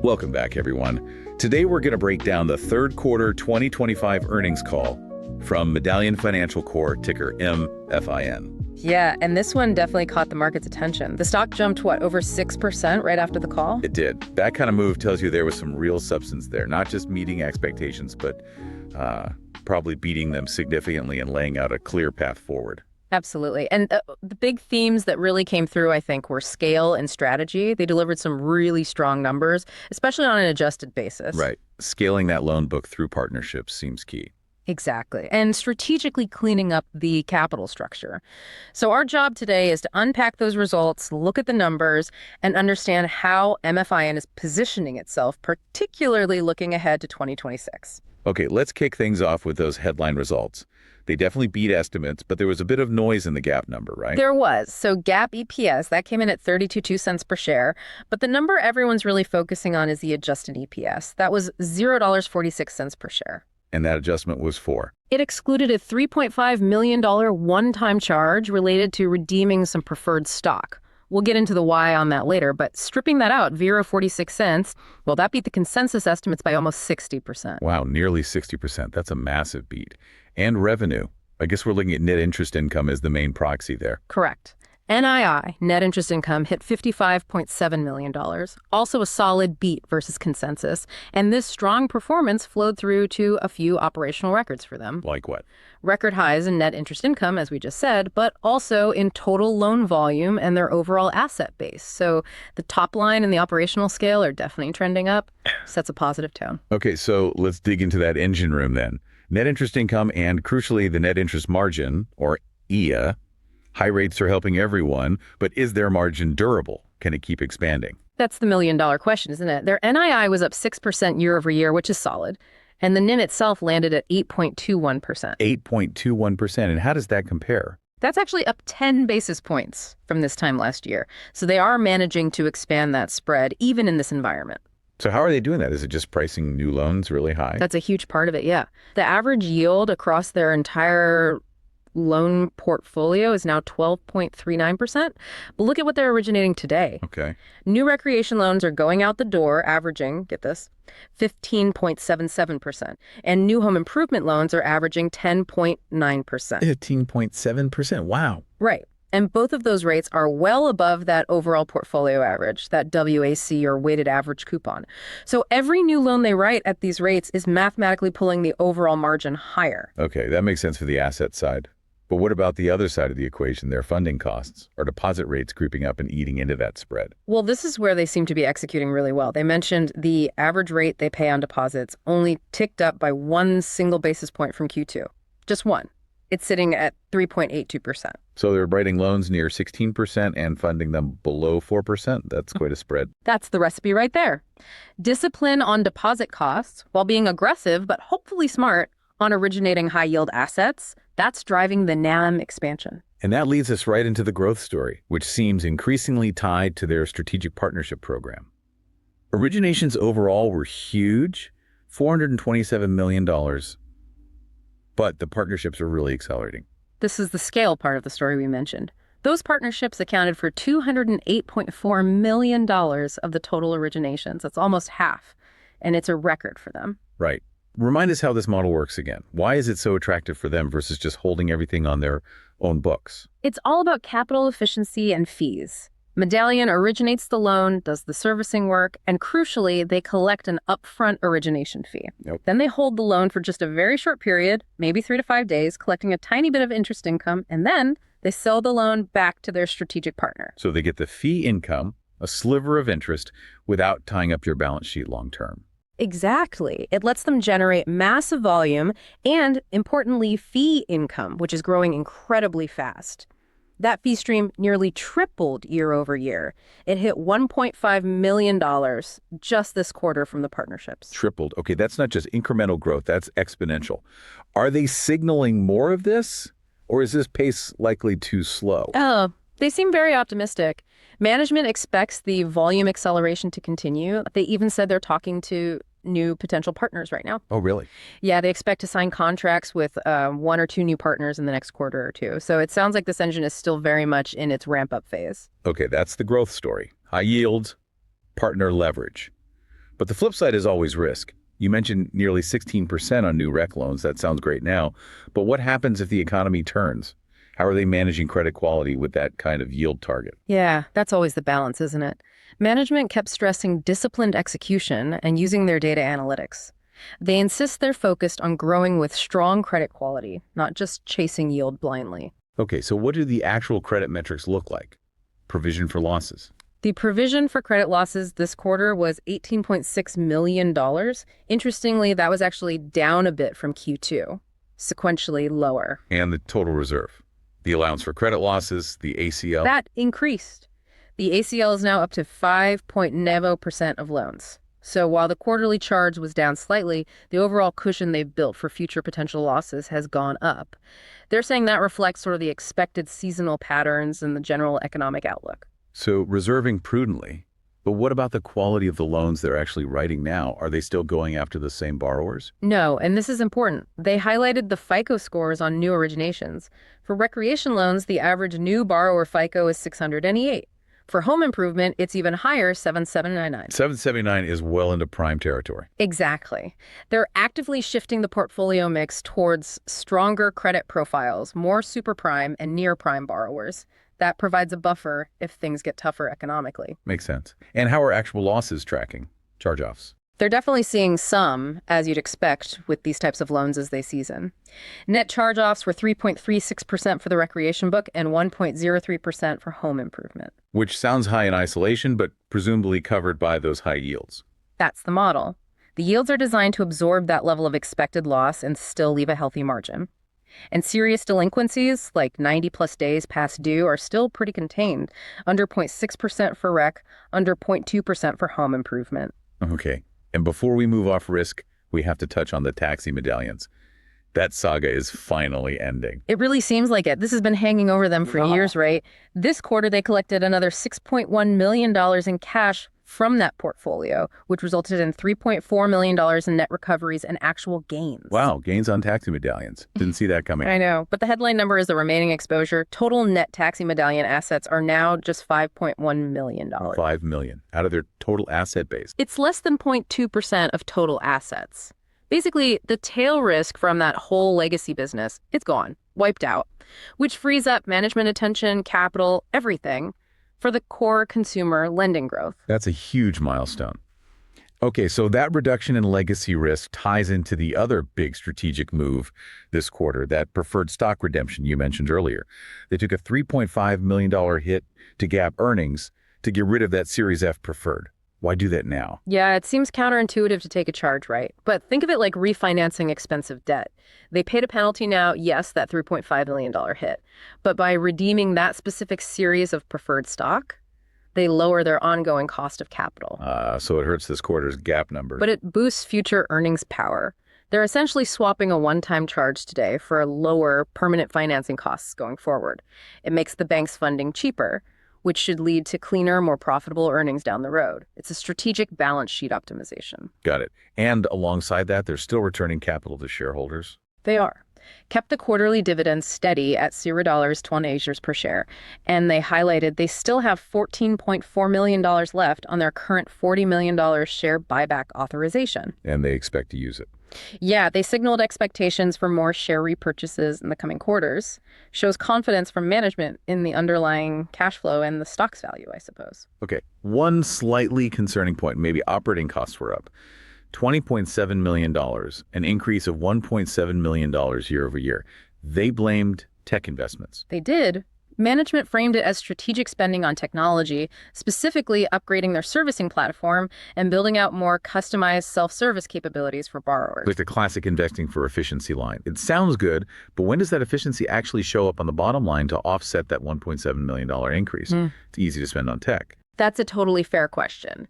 Welcome back, everyone. Today we're going to break down the third quarter 2025 earnings call from Medallion Financial Corp, ticker MFIN. Yeah, and this one definitely caught the market's attention. The stock jumped, over 6% right after the call? It did. That kind of move tells you there was some real substance there, not just meeting expectations, but probably beating them significantly and laying out a clear path forward. Absolutely. And the big themes that really came through, I think, were scale and strategy. They delivered some really strong numbers, especially on an adjusted basis. Right. Scaling that loan book through partnerships seems key. Exactly. And strategically cleaning up the capital structure. So our job today is to unpack those results, look at the numbers, and understand how MFIN is positioning itself, particularly looking ahead to 2026. Okay, let's kick things off with those headline results. They definitely beat estimates, but there was a bit of noise in the GAAP number, right? There was. So GAAP EPS, that came in at 32 cents per share. But the number everyone's really focusing on is the adjusted EPS. That was $0.46 per share. And that adjustment was for? It excluded a $3.5 million one-time charge related to redeeming some preferred stock. We'll get into the why on that later, but stripping that out, $0.46, well, that beat the consensus estimates by almost 60%. Wow, nearly 60%. That's a massive beat. And revenue. I guess we're looking at net interest income as the main proxy there. Correct. NII, net interest income, hit $55.7 million, also a solid beat versus consensus. And this strong performance flowed through to a few operational records for them. Like what? Record highs in net interest income, as we just said, but also in total loan volume and their overall asset base. So the top line and the operational scale are definitely trending up. Sets a positive tone. Okay, so let's dig into that engine room then. Net interest income and, crucially, the net interest margin, or EA. High rates are helping everyone, but is their margin durable? Can it keep expanding? That's the million-dollar question, isn't it? Their NII was up 6% year over year, which is solid. And the NIM itself landed at 8.21%. 8.21%. And how does that compare? That's actually up 10 basis points from this time last year. So they are managing to expand that spread, even in this environment. So how are they doing that? Is it just pricing new loans really high? That's a huge part of it, yeah. The average yield across their entire loan portfolio is now 12.39%. But look at what they're originating today. Okay. New recreation loans are going out the door, averaging, get this, 15.77%. And new home improvement loans are averaging 10.9%. 15.7%. Wow. Right. And both of those rates are well above that overall portfolio average, that WAC or weighted average coupon. So every new loan they write at these rates is mathematically pulling the overall margin higher. Okay, that makes sense for the asset side. But what about the other side of the equation, their funding costs? Are deposit rates creeping up and eating into that spread? Well, this is where they seem to be executing really well. They mentioned the average rate they pay on deposits only ticked up by 1 single basis point from Q2. Just one. It's sitting at 3.82%. So they're writing loans near 16% and funding them below 4%? That's quite a spread. That's the recipe right there. Discipline on deposit costs while being aggressive, but hopefully smart, on originating high-yield assets. That's driving the NAM expansion. And that leads us right into the growth story, which seems increasingly tied to their strategic partnership program. Originations overall were huge, $427 million, but the partnerships are really accelerating. This is the scale part of the story we mentioned. Those partnerships accounted for $208.4 million of the total originations. That's almost half, and it's a record for them. Right. Remind us how this model works again. Why is it so attractive for them versus just holding everything on their own books? It's all about capital efficiency and fees. Medallion originates the loan, does the servicing work, and crucially, they collect an upfront origination fee. Yep. Then they hold the loan for just a very short period, maybe 3 to 5 days, collecting a tiny bit of interest income, and then they sell the loan back to their strategic partner. So they get the fee income, a sliver of interest, without tying up your balance sheet long term. Exactly. It lets them generate massive volume and, importantly, fee income, which is growing incredibly fast. That fee stream nearly tripled year over year. It hit $1.5 million just this quarter from the partnerships. Tripled. Okay, that's not just incremental growth, that's exponential. Are they signaling more of this, or is this pace likely too slow? Oh, they seem very optimistic. Management expects the volume acceleration to continue. They even said they're talking to new potential partners right now. Oh, really? Yeah, they expect to sign contracts with 1 or 2 new partners in the next quarter or two. So it sounds like this engine is still very much in its ramp-up phase. Okay, that's the growth story. High yields, partner leverage. But the flip side is always risk. You mentioned nearly 16% on new rec loans. That sounds great now. But what happens if the economy turns? How are they managing credit quality with that kind of yield target? Yeah, that's always the balance, isn't it? Management kept stressing disciplined execution and using their data analytics. They insist they're focused on growing with strong credit quality, not just chasing yield blindly. Okay, so what do the actual credit metrics look like? Provision for losses. The provision for credit losses this quarter was $18.6 million. Interestingly, that was actually down a bit from Q2, sequentially lower. And the total reserve. The allowance for credit losses, the ACL. That increased. The ACL is now up to 5.90% of loans. So while the quarterly charge was down slightly, the overall cushion they've built for future potential losses has gone up. They're saying that reflects sort of the expected seasonal patterns and the general economic outlook. So reserving prudently. But what about the quality of the loans they're actually writing now? Are they still going after the same borrowers? No, and this is important. They highlighted the FICO scores on new originations. For recreation loans, the average new borrower FICO is 688. For home improvement, it's even higher, 7799. 779 is well into prime territory. Exactly. They're actively shifting the portfolio mix towards stronger credit profiles, more super prime and near prime borrowers. That provides a buffer if things get tougher economically. Makes sense. And how are actual losses tracking? Charge-offs. They're definitely seeing some, as you'd expect, with these types of loans as they season. Net charge-offs were 3.36% for the recreation book and 1.03% for home improvement. Which sounds high in isolation, but presumably covered by those high yields. That's the model. The yields are designed to absorb that level of expected loss and still leave a healthy margin. And serious delinquencies, like 90-plus days past due, are still pretty contained, under 0.6% for rec, under 0.2% for home improvement. Okay. And before we move off risk, we have to touch on the taxi medallions. That saga is finally ending. It really seems like it. This has been hanging over them for years, right? This quarter, they collected another $6.1 million in cash from that portfolio, which resulted in $3.4 million in net recoveries and actual gains. Wow, gains on taxi medallions. Didn't see that coming. I know, but the headline number is the remaining exposure. Total net taxi medallion assets are now just $5.1 million. $5 million out of their total asset base. It's less than 0.2% of total assets. Basically, the tail risk from that whole legacy business, it's gone, wiped out, which frees up management attention, capital, everything for the core consumer lending growth. That's a huge milestone. Okay, so that reduction in legacy risk ties into the other big strategic move this quarter, that preferred stock redemption you mentioned earlier. They took a $3.5 million hit to GAAP earnings to get rid of that Series F preferred. Why do that now? Yeah, it seems counterintuitive to take a charge, right? But think of it like refinancing expensive debt. They paid a penalty now, yes, that $3.5 million hit. But by redeeming that specific series of preferred stock, they lower their ongoing cost of capital. So it hurts this quarter's GAAP numbers. But it boosts future earnings power. They're essentially swapping a one-time charge today for lower permanent financing costs going forward. It makes the bank's funding cheaper, which should lead to cleaner, more profitable earnings down the road. It's a strategic balance sheet optimization. Got it. And alongside that, they're still returning capital to shareholders. They are. Kept the quarterly dividend steady at $0.20 per share, and they highlighted they still have $14.4 million left on their current $40 million share buyback authorization. And they expect to use it. Yeah, they signaled expectations for more share repurchases in the coming quarters. Shows confidence from management in the underlying cash flow and the stock's value, I suppose. Okay, one slightly concerning point, maybe operating costs were up. $20.7 million, an increase of $1.7 million year over year. They blamed tech investments. They did. Management framed it as strategic spending on technology, specifically upgrading their servicing platform and building out more customized self-service capabilities for borrowers. Like the classic investing for efficiency line. It sounds good, but when does that efficiency actually show up on the bottom line to offset that $1.7 million increase? It's easy to spend on tech. That's a totally fair question.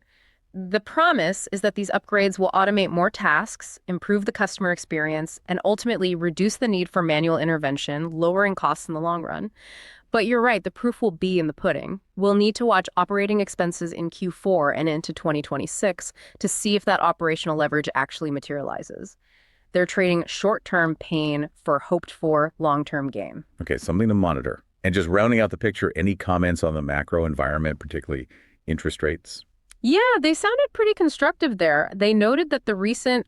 The promise is that these upgrades will automate more tasks, improve the customer experience, and ultimately reduce the need for manual intervention, lowering costs in the long run. But you're right, the proof will be in the pudding. We'll need to watch operating expenses in Q4 and into 2026 to see if that operational leverage actually materializes. They're trading short-term pain for hoped-for long-term gain. Okay, something to monitor. And just rounding out the picture, any comments on the macro environment, particularly interest rates? Yeah, they sounded pretty constructive there. They noted that the recent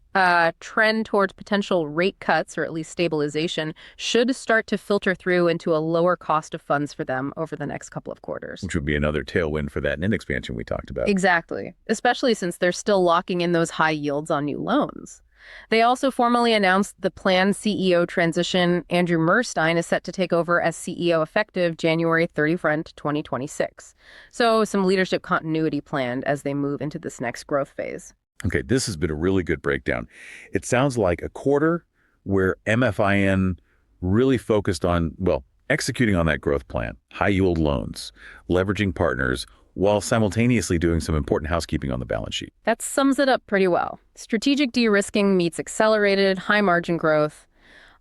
trend towards potential rate cuts, or at least stabilization, should start to filter through into a lower cost of funds for them over the next couple of quarters. Which would be another tailwind for that NIM expansion we talked about. Exactly, especially since they're still locking in those high yields on new loans. They also formally announced the planned CEO transition. Andrew Murstein is set to take over as CEO effective January 31st, 2026. So some leadership continuity planned as they move into this next growth phase. Okay, this has been a really good breakdown. It sounds like a quarter where MFIN really focused on, well, executing on that growth plan, high yield loans, leveraging partners, while simultaneously doing some important housekeeping on the balance sheet. That sums it up pretty well. Strategic de-risking meets accelerated high margin growth,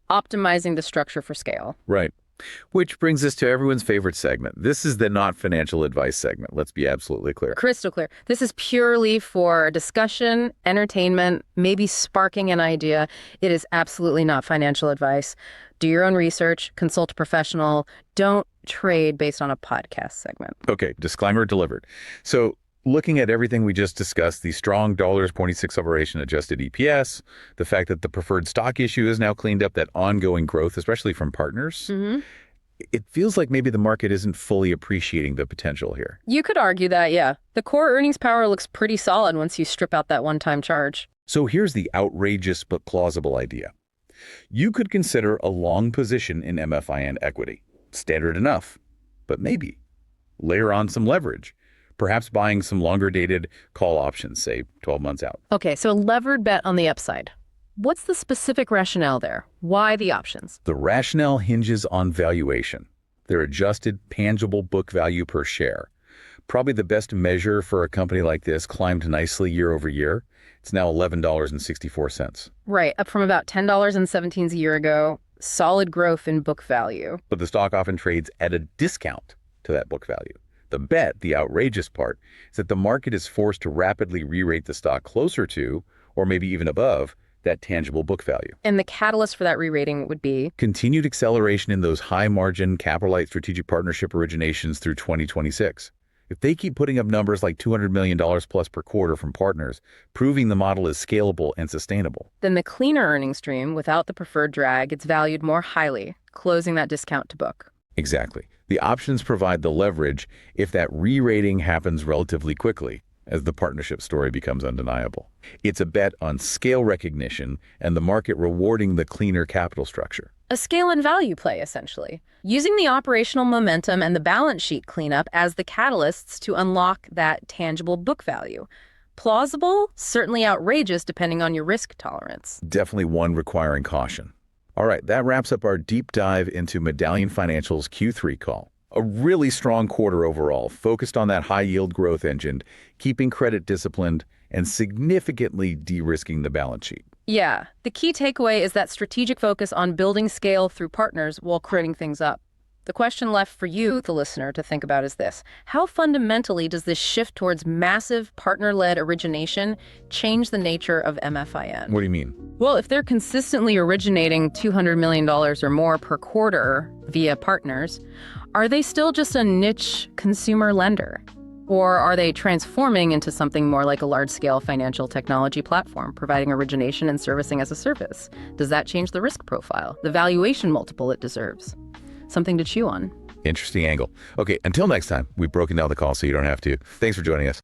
optimizing the structure for scale. Right. Which brings us to everyone's favorite segment. This is the not financial advice segment. Let's be absolutely clear. Crystal clear. This is purely for discussion, entertainment, maybe sparking an idea. It is absolutely not financial advice. Do your own research, consult a professional. Don't trade based on a podcast segment. Okay, disclaimer delivered. So looking at everything we just discussed, the strong $0.26 operation adjusted EPS, the fact that the preferred stock issue is now cleaned up, that ongoing growth, especially from partners, it feels like maybe the market isn't fully appreciating the potential here. You could argue that, yeah. The core earnings power looks pretty solid once you strip out that one-time charge. So here's the outrageous but plausible idea. You could consider a long position in MFIN equity. Standard enough, but maybe. Layer on some leverage. Perhaps buying some longer-dated call options, say 12 months out. Okay, so a levered bet on the upside. What's the specific rationale there? Why the options? The rationale hinges on valuation. Their adjusted tangible book value per share. Probably the best measure for a company like this climbed nicely year over year. It's now $11.64. Right, up from about $10.17 a year ago. Solid growth in book value. But the stock often trades at a discount to that book value. The bet, the outrageous part, is that the market is forced to rapidly re-rate the stock closer to, or maybe even above, that tangible book value. And the catalyst for that re-rating would be? Continued acceleration in those high-margin, capital-light strategic partnership originations through 2026. If they keep putting up numbers like $200 million plus per quarter from partners, proving the model is scalable and sustainable. Then the cleaner earnings stream, without the preferred drag, gets valued more highly, closing that discount to book. Exactly. The options provide the leverage if that re-rating happens relatively quickly, as the partnership story becomes undeniable. It's a bet on scale recognition and the market rewarding the cleaner capital structure. A scale and value play, essentially. Using the operational momentum and the balance sheet cleanup as the catalysts to unlock that tangible book value. Plausible, certainly outrageous depending on your risk tolerance. Definitely one requiring caution. All right, that wraps up our deep dive into Medallion Financial's Q3 call. A really strong quarter overall, focused on that high-yield growth engine, keeping credit disciplined, and significantly de-risking the balance sheet. Yeah, the key takeaway is that strategic focus on building scale through partners while creating things up. The question left for you, the listener, to think about is this. How fundamentally does this shift towards massive partner-led origination change the nature of MFIN? What do you mean? Well, if they're consistently originating $200 million or more per quarter via partners, are they still just a niche consumer lender? Or are they transforming into something more like a large-scale financial technology platform, providing origination and servicing as a service? Does that change the risk profile, the valuation multiple it deserves? Something to chew on. Interesting angle. Okay, until next time, we've broken down the call so you don't have to. Thanks for joining us.